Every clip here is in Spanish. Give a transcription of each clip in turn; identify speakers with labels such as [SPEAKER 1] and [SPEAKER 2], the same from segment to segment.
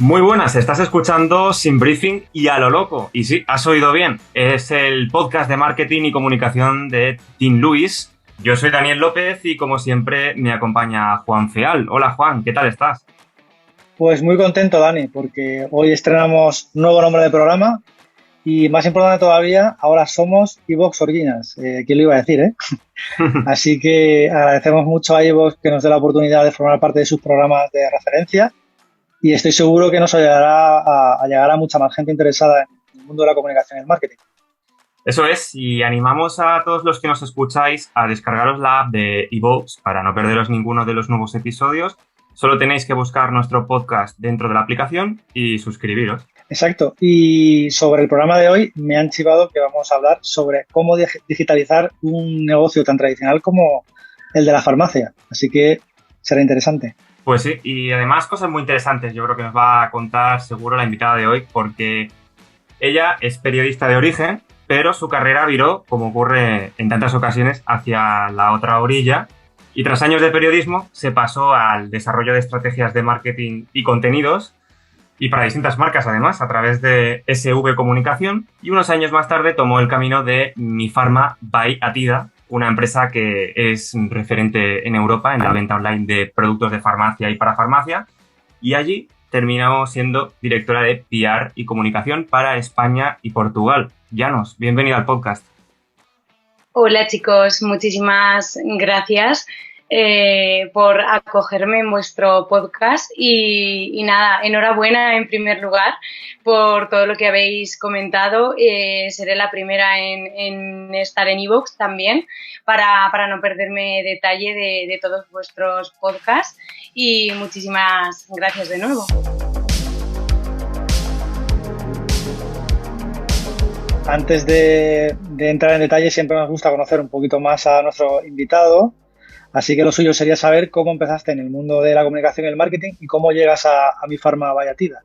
[SPEAKER 1] Muy buenas, estás escuchando Sin Briefing y a lo loco. Y sí, has oído bien. Es el podcast de marketing y comunicación de Team Luis. Yo soy Daniel López y como siempre me acompaña Juan Feal. Hola Juan, ¿qué tal estás?
[SPEAKER 2] Pues muy contento, Dani, porque hoy estrenamos un nuevo nombre de programa y más importante todavía, ahora somos Evox Originals. ¿Quién lo iba a decir, eh? Así que agradecemos mucho a Evox que nos dé la oportunidad de formar parte de sus programas de referencia y estoy seguro que nos ayudará a llegar a mucha más gente interesada en el mundo de la comunicación y el marketing.
[SPEAKER 1] Eso es, y animamos a todos los que nos escucháis a descargaros la app de Evox para no perderos ninguno de los nuevos episodios. Solo tenéis que buscar nuestro podcast dentro de la aplicación y suscribiros.
[SPEAKER 2] Exacto. Y sobre el programa de hoy me han chivado que vamos a hablar sobre cómo digitalizar un negocio tan tradicional como el de la farmacia. Así que será interesante.
[SPEAKER 1] Pues sí, y además cosas muy interesantes yo creo que nos va a contar seguro la invitada de hoy, porque ella es periodista de origen, pero su carrera viró, como ocurre en tantas ocasiones, hacia la otra orilla y tras años de periodismo se pasó al desarrollo de estrategias de marketing y contenidos y para distintas marcas además, a través de SV Comunicación, y unos años más tarde tomó el camino de Mi Pharma by Atida, una empresa que es referente en Europa en la venta online de productos de farmacia y para farmacia, y allí terminó siendo directora de PR y comunicación para España y Portugal. Llanos, bienvenida al podcast.
[SPEAKER 3] Hola chicos, muchísimas gracias por acogerme en vuestro podcast y nada, enhorabuena en primer lugar por todo lo que habéis comentado. Seré la primera en estar en Evox también para no perderme detalle de todos vuestros podcasts y muchísimas gracias de nuevo.
[SPEAKER 2] Antes de entrar en detalle, siempre nos gusta conocer un poquito más a nuestro invitado. Así que lo suyo sería saber cómo empezaste en el mundo de la comunicación y el marketing y cómo llegas a Mi Pharma by Atida.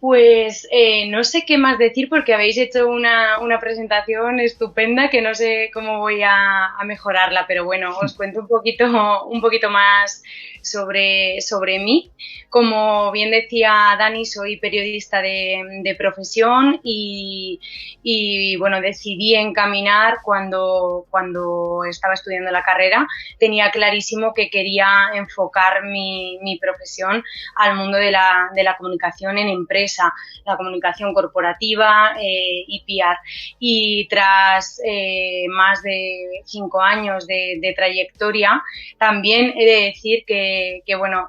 [SPEAKER 3] Pues no sé qué más decir porque habéis hecho una presentación estupenda que no sé cómo voy a mejorarla, pero bueno, os cuento un poquito más sobre mí. Como bien decía Dani, soy periodista de profesión y bueno, decidí encaminar cuando estaba estudiando la carrera. Tenía clarísimo que quería enfocar mi profesión al mundo de la comunicación en empresa, la comunicación corporativa y PR. Y tras más de 5 años de trayectoria, también he de decir que bueno,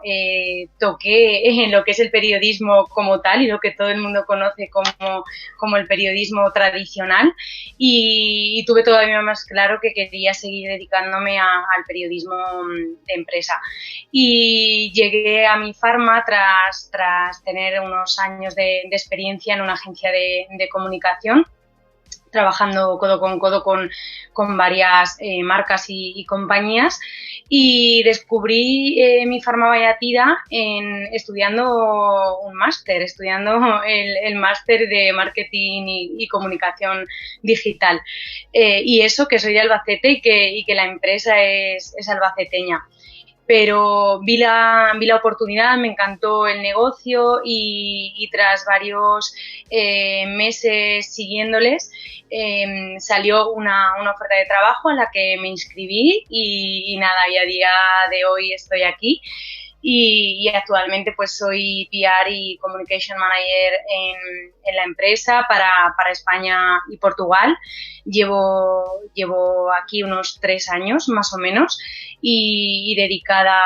[SPEAKER 3] toqué en lo que es el periodismo como tal y lo que todo el mundo conoce como el periodismo tradicional y tuve todavía más claro que quería seguir dedicándome al periodismo de empresa. Y llegué a Mi Pharma tras tener unos años de experiencia en una agencia de comunicación, trabajando codo con codo con varias marcas y compañías, y descubrí Mi Pharma by Atida estudiando un máster, estudiando el máster de marketing y comunicación digital. Y eso, que soy de Albacete y que la empresa es albaceteña. Pero vi la oportunidad, me encantó el negocio y tras varios meses siguiéndoles salió una oferta de trabajo en la que me inscribí y nada, y a día de hoy estoy aquí. Y actualmente pues soy PR y Communication Manager en la empresa para España y Portugal. Llevo aquí unos 3 años más o menos y dedicada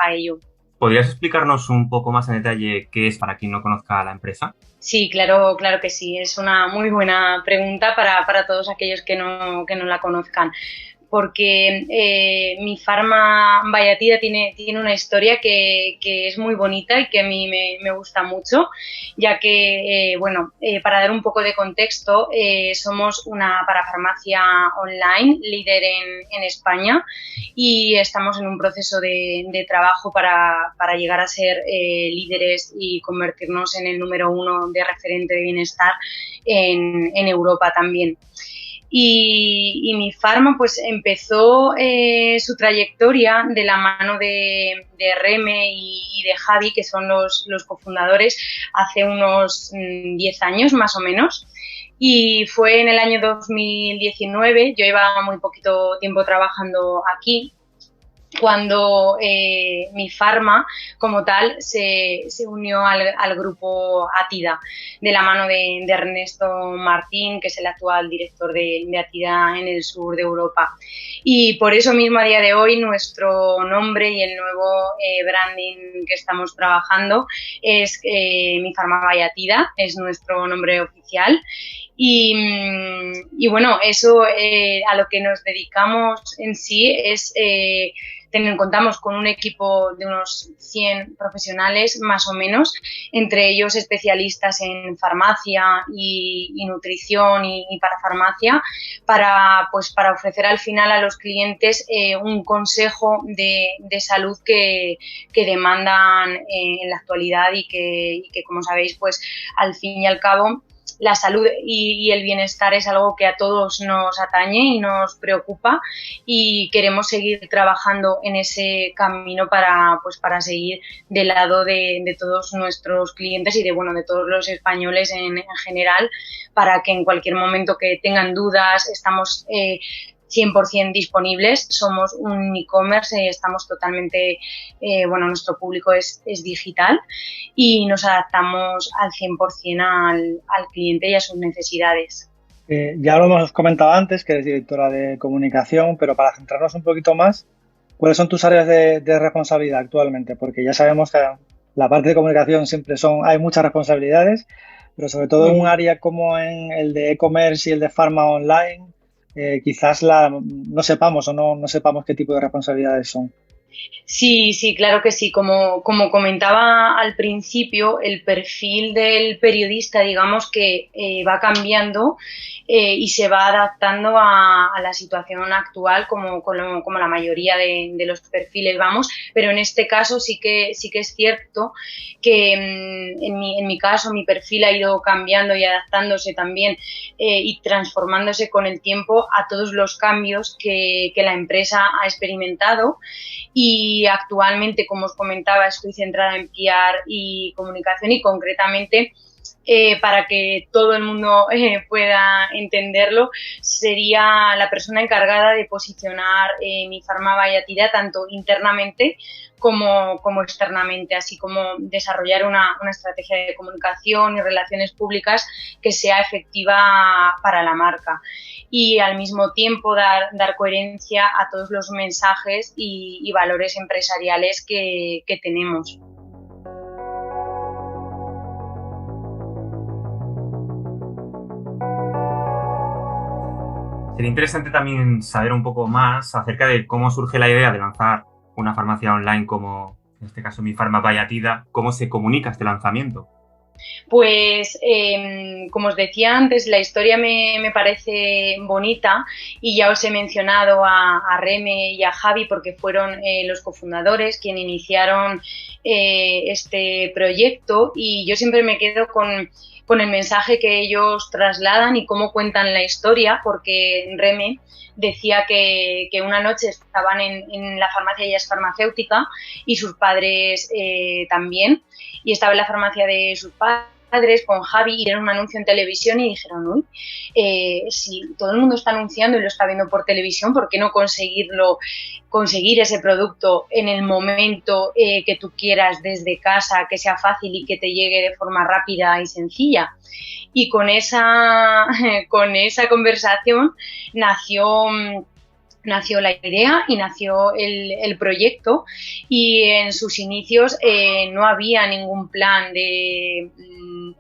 [SPEAKER 3] a ello.
[SPEAKER 1] ¿Podrías explicarnos un poco más en detalle qué es para quien no conozca la empresa?
[SPEAKER 3] Sí, claro que sí. Es una muy buena pregunta para todos aquellos que no la conozcan. Porque Mi Pharma by Atida tiene una historia que es muy bonita y que a mí me gusta mucho, ya que, para dar un poco de contexto, somos una parafarmacia online líder en España y estamos en un proceso de trabajo para llegar a ser líderes y convertirnos en el número 1 de referente de bienestar en Europa también. Y mi farma pues empezó su trayectoria de la mano de Reme y de Javi, que son los cofundadores, hace unos 10 años más o menos. Y fue en el año 2019, yo llevaba muy poquito tiempo trabajando aquí, cuando mi farma como tal se unió al grupo Atida, de la mano de Ernesto Martín, que es el actual director de Atida en el sur de Europa. Y por eso mismo a día de hoy nuestro nombre y el nuevo branding que estamos trabajando es Mi Farma by Atida, es nuestro nombre oficial. Y bueno, eso a lo que nos dedicamos en sí es contamos con un equipo de unos 100 profesionales más o menos, entre ellos especialistas en farmacia y nutrición y parafarmacia, para ofrecer al final a los clientes un consejo de salud que demandan en la actualidad y que, como sabéis, pues al fin y al cabo la salud y el bienestar es algo que a todos nos atañe y nos preocupa, y queremos seguir trabajando en ese camino para seguir del lado de todos nuestros clientes y de todos los españoles en general, para que en cualquier momento que tengan dudas estamos 100% disponibles. Somos un e-commerce, estamos totalmente, nuestro público es digital y nos adaptamos al 100% al cliente y a sus necesidades.
[SPEAKER 2] Ya lo hemos comentado antes, que eres directora de comunicación, pero para centrarnos un poquito más, ¿cuáles son tus áreas de responsabilidad actualmente? Porque ya sabemos que la parte de comunicación hay muchas responsabilidades, pero sobre todo en un área como en el de e-commerce y el de pharma online, quizás no sepamos o no sepamos qué tipo de responsabilidades son.
[SPEAKER 3] Sí, claro que sí. Como comentaba al principio, el perfil del periodista, digamos que va cambiando y se va adaptando a la situación actual, como la mayoría de los perfiles, pero en este caso sí que es cierto que en mi caso mi perfil ha ido cambiando y adaptándose también y transformándose con el tiempo a todos los cambios que la empresa ha experimentado. Y actualmente, como os comentaba, estoy centrada en PR y comunicación, y concretamente, para que todo el mundo pueda entenderlo, sería la persona encargada de posicionar Mi Farma by Atida tanto internamente como externamente, así como desarrollar una estrategia de comunicación y relaciones públicas que sea efectiva para la marca, y al mismo tiempo dar coherencia a todos los mensajes y valores empresariales que tenemos.
[SPEAKER 1] Sería interesante también saber un poco más acerca de cómo surge la idea de lanzar una farmacia online como, en este caso, Mi Farma by Atida. ¿Cómo se comunica este lanzamiento?
[SPEAKER 3] Pues, como os decía antes, la historia me parece bonita, y ya os he mencionado a Reme y a Javi porque fueron los cofundadores quienes iniciaron este proyecto, y yo siempre me quedo con el mensaje que ellos trasladan y cómo cuentan la historia, porque Reme decía que una noche estaban en la farmacia, ella es farmacéutica, y sus padres también, y estaba en la farmacia de sus padres con Javi, y dieron un anuncio en televisión y dijeron, uy, si todo el mundo está anunciando y lo está viendo por televisión, ¿por qué no conseguir ese producto en el momento que tú quieras desde casa, que sea fácil y que te llegue de forma rápida y sencilla? Y con esa conversación nació la idea y nació el proyecto, y en sus inicios no había ningún plan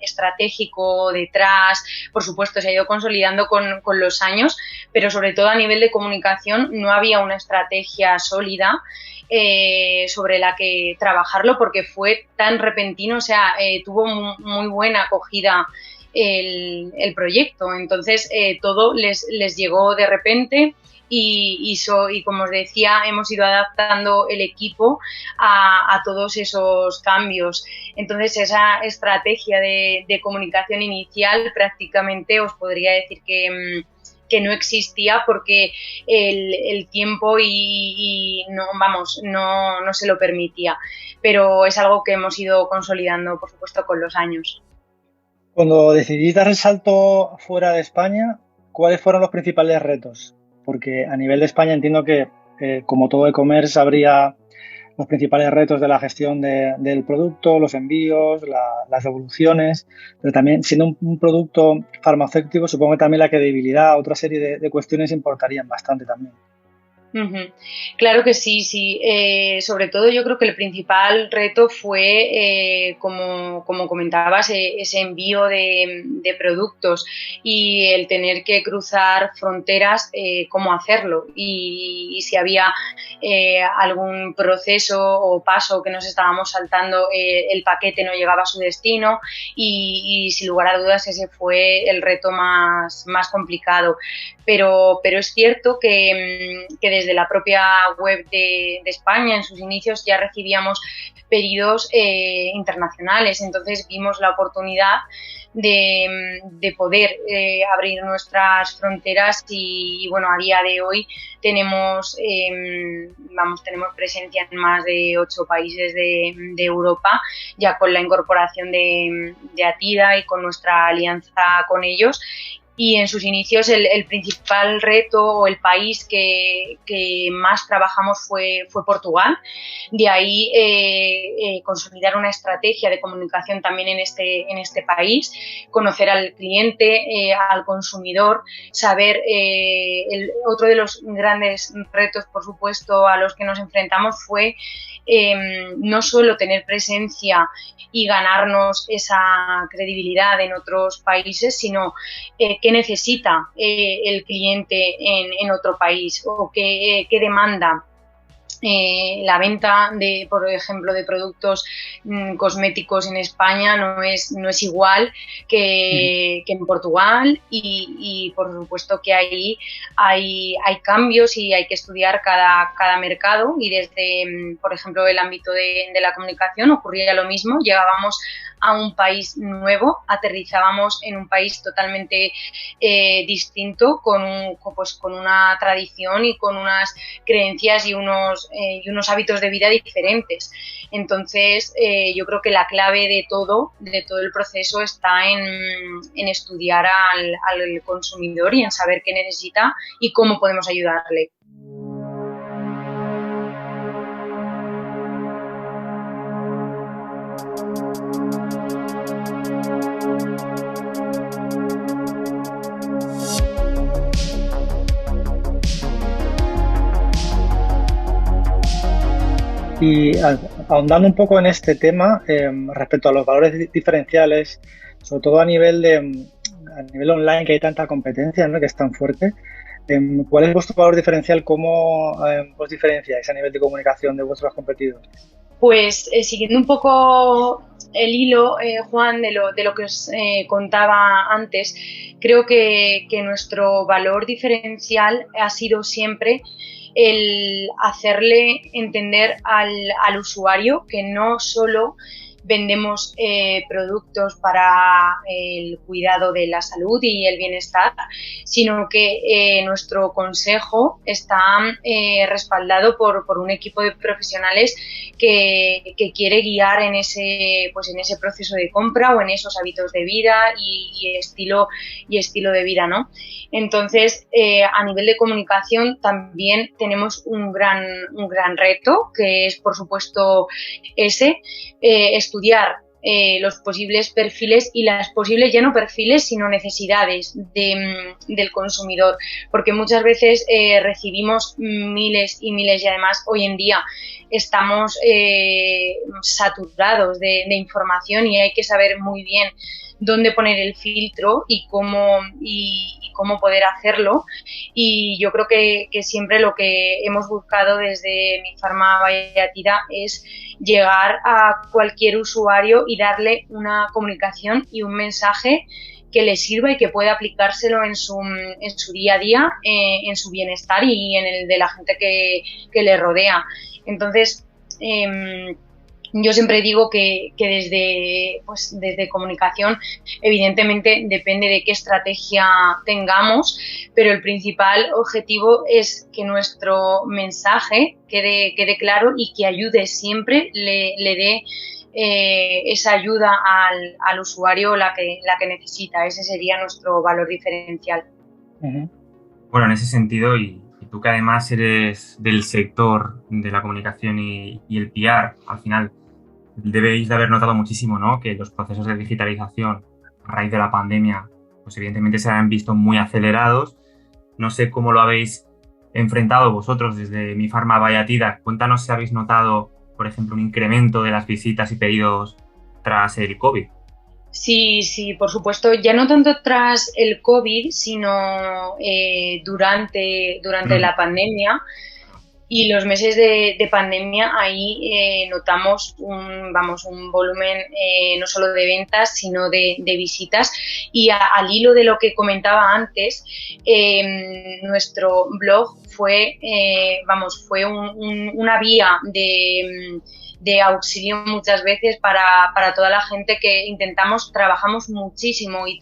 [SPEAKER 3] estratégico detrás. Por supuesto, se ha ido consolidando con los años, pero sobre todo a nivel de comunicación no había una estrategia sólida sobre la que trabajarlo, porque fue tan repentino, tuvo muy buena acogida el proyecto. Entonces todo les llegó de repente, y como os decía, hemos ido adaptando el equipo a todos esos cambios. Entonces, esa estrategia de comunicación inicial prácticamente os podría decir que no existía porque el tiempo y no, vamos, no se lo permitía. Pero es algo que hemos ido consolidando, por supuesto, con los años.
[SPEAKER 2] Cuando decidís dar el salto fuera de España, ¿cuáles fueron los principales retos? Porque a nivel de España entiendo que, como todo e-commerce, habría los principales retos de la gestión del producto, los envíos, las devoluciones, pero también siendo un producto farmacéutico, supongo que también la credibilidad, otra serie de cuestiones importarían bastante también.
[SPEAKER 3] Uh-huh. Claro que sí, sí. Sobre todo yo creo que el principal reto fue, como comentabas, ese envío de productos y el tener que cruzar fronteras, cómo hacerlo y si había algún proceso o paso que nos estábamos saltando, el paquete no llegaba a su destino y sin lugar a dudas ese fue el reto más complicado. Pero es cierto que desde la propia web de España, en sus inicios, ya recibíamos pedidos internacionales. Entonces vimos la oportunidad de poder abrir nuestras fronteras y bueno, a día de hoy tenemos presencia en más de 8 países de Europa, ya con la incorporación de Atida y con nuestra alianza con ellos. Y en sus inicios el principal reto o el país que más trabajamos fue Portugal. De ahí consolidar una estrategia de comunicación también en este país, conocer al cliente, al consumidor, saber. Otro de los grandes retos, por supuesto, a los que nos enfrentamos fue no solo tener presencia y ganarnos esa credibilidad en otros países, sino qué necesita el cliente en otro país o qué demanda. La venta por ejemplo, de productos cosméticos en España no es igual que en Portugal y por supuesto que ahí hay cambios y hay que estudiar cada mercado y desde, por ejemplo, el ámbito de la comunicación ocurría lo mismo, llegábamos a un país nuevo, aterrizábamos en un país totalmente distinto, con una tradición y con unas creencias y unos hábitos de vida diferentes. Entonces, yo creo que la clave de todo el proceso está en estudiar al consumidor y en saber qué necesita y cómo podemos ayudarle.
[SPEAKER 2] Y ahondando un poco en este tema, respecto a los valores diferenciales, sobre todo a nivel online, que hay tanta competencia, ¿no?, que es tan fuerte, ¿cuál es vuestro valor diferencial? ¿Cómo os diferenciáis a nivel de comunicación de vuestros competidores?
[SPEAKER 3] Pues siguiendo un poco el hilo, Juan, de lo que os contaba antes, creo que nuestro valor diferencial ha sido siempre el hacerle entender al usuario que no solo vendemos productos para el cuidado de la salud y el bienestar, sino que nuestro consejo está respaldado por un equipo de profesionales que quiere guiar en ese proceso de compra o en esos hábitos de vida y estilo de vida, ¿no? Entonces, a nivel de comunicación también tenemos un gran reto, que es, por supuesto, estudiar los posibles perfiles y las posibles, ya no perfiles, sino necesidades del consumidor, porque muchas veces recibimos miles y miles y además hoy en día estamos saturados de información y hay que saber muy bien dónde poner el filtro y cómo poder hacerlo. Y yo creo que siempre lo que hemos buscado desde Mi Farma by Atida es llegar a cualquier usuario y darle una comunicación y un mensaje que le sirva y que pueda aplicárselo en su día a día, en su bienestar y en el de la gente que le rodea. Entonces, Yo siempre digo que desde comunicación, evidentemente depende de qué estrategia tengamos, pero el principal objetivo es que nuestro mensaje quede claro y que ayude siempre, le dé esa ayuda al usuario la que necesita. Ese sería nuestro valor diferencial.
[SPEAKER 2] Uh-huh.
[SPEAKER 1] Bueno, en ese sentido, y tú que además eres del sector de la comunicación y el PR, al final debéis de haber notado muchísimo, ¿no?, que los procesos de digitalización a raíz de la pandemia, pues evidentemente se han visto muy acelerados. No sé cómo lo habéis enfrentado vosotros desde Mi Farma Vallatida. Cuéntanos si habéis notado, por ejemplo, un incremento de las visitas y pedidos tras el COVID.
[SPEAKER 3] Sí, por supuesto, ya no tanto tras el COVID, sino durante la pandemia. Y los meses de pandemia, ahí notamos un volumen no solo de ventas, sino de visitas. Y al hilo de lo que comentaba antes, nuestro blog fue una vía de auxilio muchas veces para toda la gente que trabajamos muchísimo y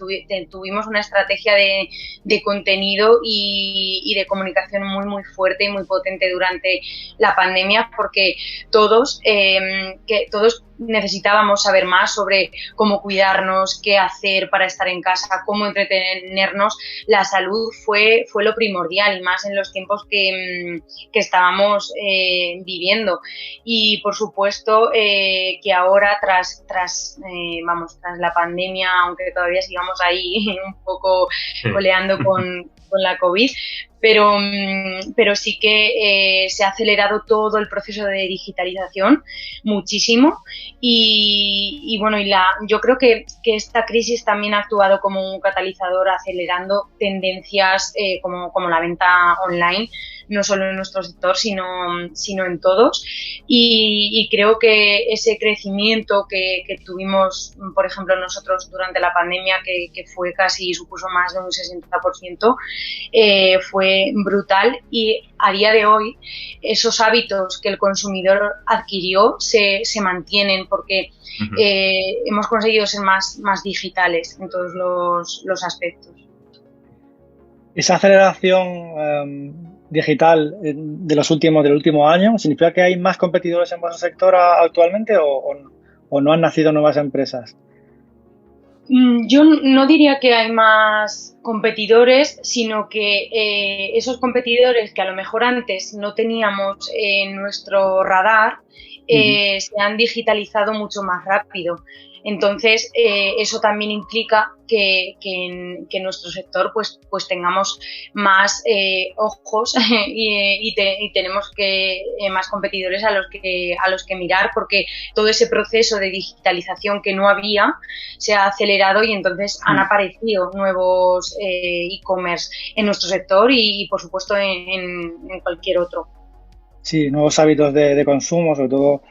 [SPEAKER 3] tuvimos una estrategia de contenido y de comunicación muy, muy fuerte y muy potente durante la pandemia, porque todos necesitábamos saber más sobre cómo cuidarnos, qué hacer para estar en casa, cómo entretenernos. La salud fue lo primordial, y más en los tiempos que estábamos viviendo. Y por supuesto que ahora tras la pandemia, aunque todavía sigamos ahí un poco coleando con la COVID, pero sí que se ha acelerado todo el proceso de digitalización muchísimo, y yo creo que esta crisis también ha actuado como un catalizador, acelerando tendencias como la venta online, no solo en nuestro sector, sino en todos, y creo que ese crecimiento que tuvimos, por ejemplo, nosotros durante la pandemia, que supuso más de un 60%, fue brutal, y a día de hoy esos hábitos que el consumidor adquirió se mantienen, porque hemos conseguido ser más digitales en todos los aspectos.
[SPEAKER 2] Esa aceleración digital del último año, ¿significa que hay más competidores en vuestro sector actualmente o no han nacido nuevas empresas?
[SPEAKER 3] Yo no diría que hay más competidores, sino que esos competidores que a lo mejor antes no teníamos en nuestro radar se han digitalizado mucho más rápido. Entonces, eso también implica que en nuestro sector pues tengamos más ojos y tenemos más competidores a los que mirar, porque todo ese proceso de digitalización que no había se ha acelerado, y entonces han aparecido nuevos e-commerce en nuestro sector y por supuesto en cualquier otro.
[SPEAKER 2] Sí, nuevos hábitos de consumo, sobre todo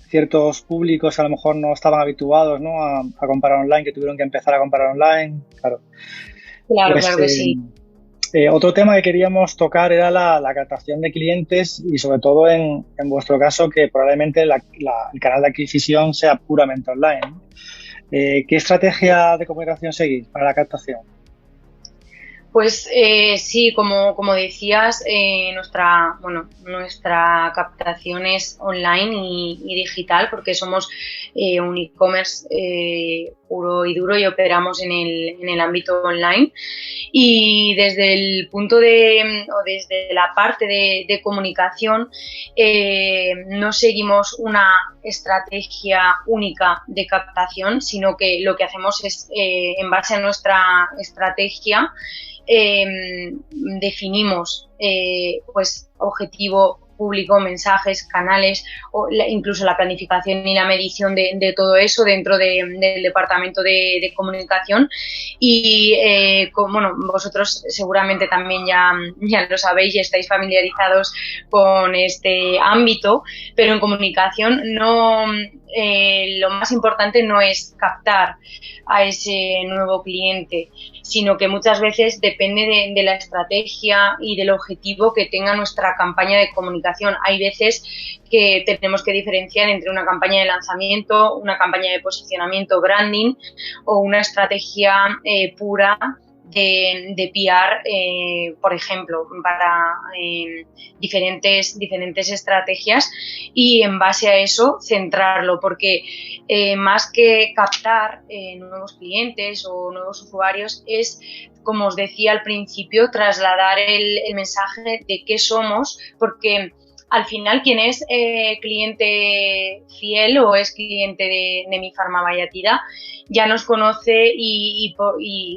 [SPEAKER 2] ciertos públicos que a lo mejor no estaban habituados, ¿no?, a comprar online, que tuvieron que empezar a comprar online. Claro que sí. Otro tema que queríamos tocar era la captación de clientes, y sobre todo en vuestro caso, que probablemente el canal de adquisición sea puramente online, ¿no? ¿Qué estrategia de comunicación seguís para la captación?
[SPEAKER 3] Pues sí, como decías, nuestra captación es online y digital, porque somos un e-commerce puro y duro y operamos en el ámbito online. Y desde el punto desde la parte de comunicación, no seguimos una estrategia única de captación, sino que lo que hacemos es, en base a nuestra estrategia, definimos pues objetivo, público, mensajes, canales, incluso la planificación y la medición de todo eso dentro del departamento de comunicación. Y vosotros seguramente también ya lo sabéis y estáis familiarizados con este ámbito, pero en comunicación lo más importante no es captar a ese nuevo cliente, sino que muchas veces depende de la estrategia y del objetivo que tenga nuestra campaña de comunicación comunicación. Hay veces que tenemos que diferenciar entre una campaña de lanzamiento, una campaña de posicionamiento, branding, o una estrategia pura de PR, por ejemplo, para diferentes estrategias, y en base a eso centrarlo, porque más que captar nuevos clientes o nuevos usuarios, es, como os decía al principio, trasladar el mensaje de qué somos, porque al final quien es cliente fiel o es cliente de Mi Farma Vallatira ya nos conoce y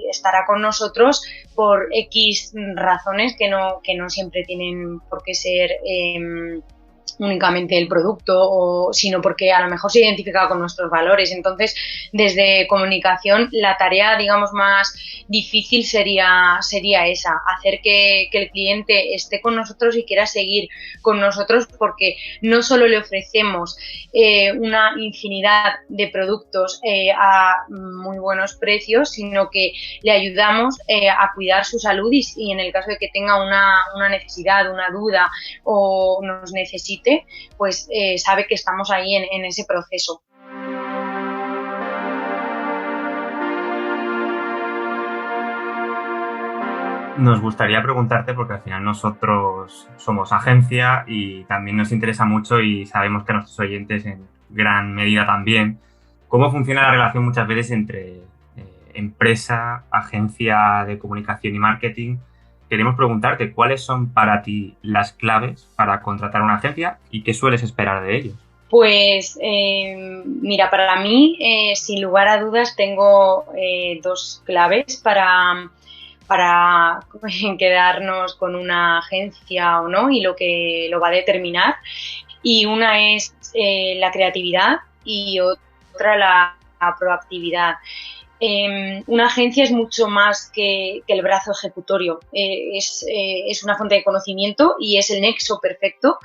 [SPEAKER 3] estará con nosotros por X razones que no siempre tienen por qué ser únicamente el producto, sino porque a lo mejor se identifica con nuestros valores. Entonces, desde comunicación, la tarea, digamos, más difícil sería esa, hacer que el cliente esté con nosotros y quiera seguir con nosotros, porque no solo le ofrecemos una infinidad de productos a muy buenos precios, sino que le ayudamos a cuidar su salud y en el caso de que tenga una necesidad, una duda o nos necesite, pues sabe que estamos ahí en ese proceso.
[SPEAKER 1] Nos gustaría preguntarte, porque al final nosotros somos agencia y también nos interesa mucho, y sabemos que a nuestros oyentes en gran medida también, cómo funciona la relación muchas veces entre empresa, agencia de comunicación y marketing. Queremos preguntarte cuáles son para ti las claves para contratar una agencia y qué sueles esperar de ellos.
[SPEAKER 3] Pues mira, para mí, sin lugar a dudas, tengo dos claves para quedarnos con una agencia o no, y lo que lo va a determinar. Y una es la creatividad y otra la proactividad. Una agencia es mucho más que el brazo ejecutorio, es una fuente de conocimiento y es el nexo perfecto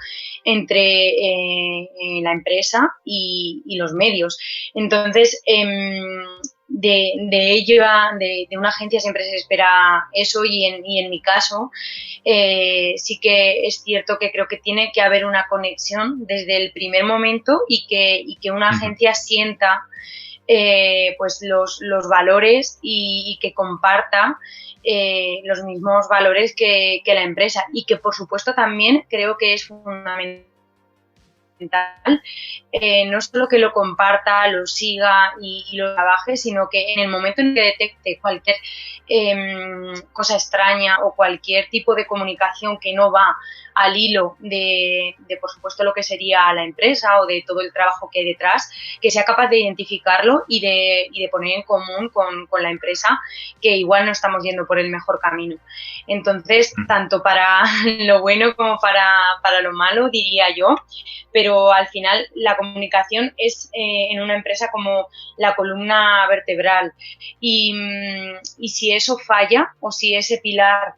[SPEAKER 3] entre la empresa y los medios. Entonces, de una agencia siempre se espera eso, y en mi caso sí que es cierto que creo que tiene que haber una conexión desde el primer momento y que una agencia sienta pues los valores y que comparta los mismos valores que la empresa, y que por supuesto también creo que es fundamental no solo que lo comparta, lo siga y lo trabaje, sino que en el momento en que detecte cualquier cosa extraña o cualquier tipo de comunicación que no va al hilo de por supuesto lo que sería la empresa o de todo el trabajo que hay detrás, que sea capaz de identificarlo y de poner en común con la empresa que igual no estamos yendo por el mejor camino. Entonces, tanto para lo bueno como para lo malo, diría yo, pero al final la comunicación es en una empresa como la columna vertebral, y si eso falla o si ese pilar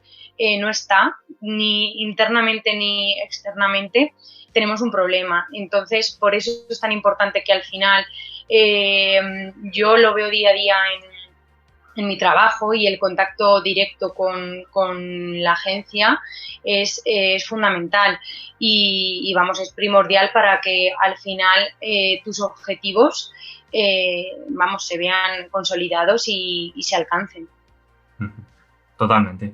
[SPEAKER 3] no está ni internamente ni externamente, tenemos un problema. Entonces, por eso es tan importante que al final yo lo veo día a día en mi trabajo, y el contacto directo con la agencia es fundamental y vamos, es primordial para que al final tus objetivos se vean consolidados y se alcancen.
[SPEAKER 1] Totalmente.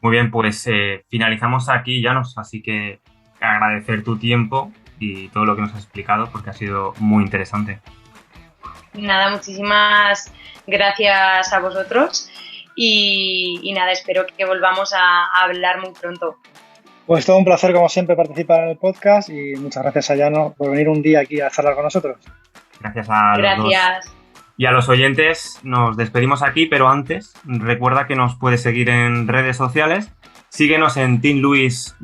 [SPEAKER 1] Muy bien, pues finalizamos aquí, Llanos, así que agradecer tu tiempo y todo lo que nos has explicado, porque ha sido muy interesante.
[SPEAKER 3] Nada, muchísimas gracias a vosotros y nada, espero que volvamos a hablar muy pronto.
[SPEAKER 2] Pues todo un placer, como siempre, participar en el podcast, y muchas gracias a Llano por venir un día aquí a charlar con nosotros.
[SPEAKER 1] Gracias a los dos. Y a los oyentes nos despedimos aquí, pero antes recuerda que nos puedes seguir en redes sociales. Síguenos en teamluis_es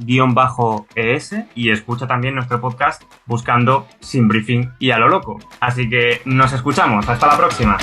[SPEAKER 1] y escucha también nuestro podcast buscando Sin Briefing y a lo loco. Así que nos escuchamos. Hasta la próxima.